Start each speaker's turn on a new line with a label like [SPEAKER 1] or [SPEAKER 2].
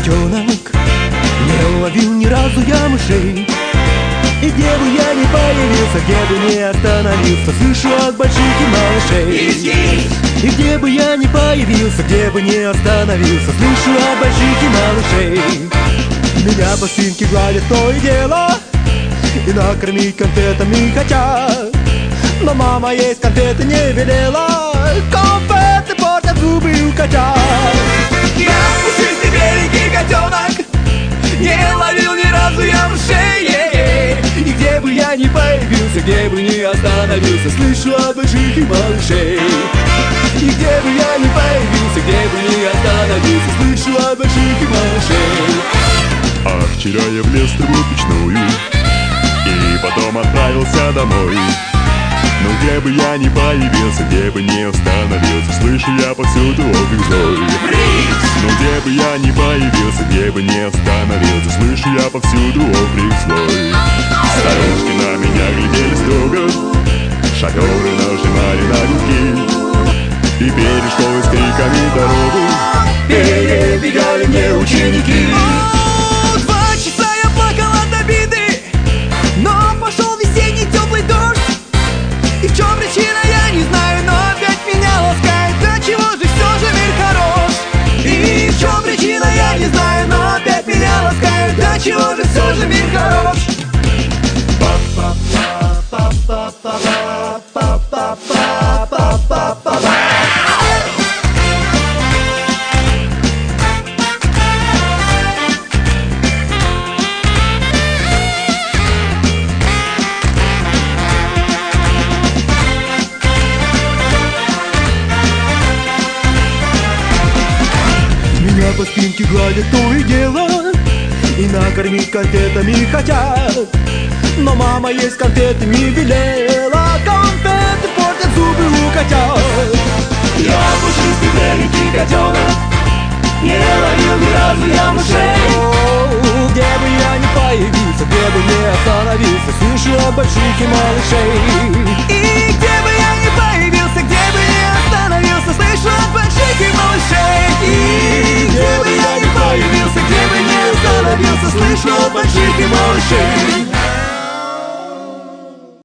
[SPEAKER 1] котенок, не ловил ни разу я мышей. И где бы я ни появился, где бы ни остановился, слышу от больших и малышей. И где бы я ни появился, где бы ни остановился, слышу от больших и малышей. Меня по спинке гладят то и дело, и накормить конфетами хотят. Но мама есть конфеты не велела, конфеты портят зубы у котят. Я пушистый беленький котенок, не ловил ни разу я мышей. И где бы я ни появился, где бы ни остановился, слышу от больших и малышей. И где бы я ни появился, где бы ни остановился, слышу от больших и малышей.
[SPEAKER 2] А вчера я влез в трубу печную и потом отправился домой. Но где бы я ни появился, где бы ни остановился, слышу я повсюду окрик злой. Но где бы я ни появился, где бы ни остановился, слышу я повсюду окрик злой. Старушки на меня глядели строго, шоферы нажимали на руки, и перед школой с криками дорогу перебегали мне ученики.
[SPEAKER 1] 2 часа я плакал от обиды, но пошел весенний теплый дождь. И в чем причина, я не знаю, но опять меня ласкает. Да чего же все же мир хорош? И в чем причина, я не знаю, но опять меня ласкает. Да чего же все же мир хорош? Меня по спинке гладят то и дело, и накормить конфетами хотят. Но мама есть конфеты не велела, конфеты портят зубы у котят.
[SPEAKER 3] Я пушистый беленький котенок, не ловил ни разу я мышей.
[SPEAKER 1] Где бы я ни появился, где бы ни остановился, слышу от больших и малышей. И где бы я ни появился, где бы ни остановился, слышу от больших и малышей. И где бы я ни появился, где бы ни остановился, слышу от больших и малышей.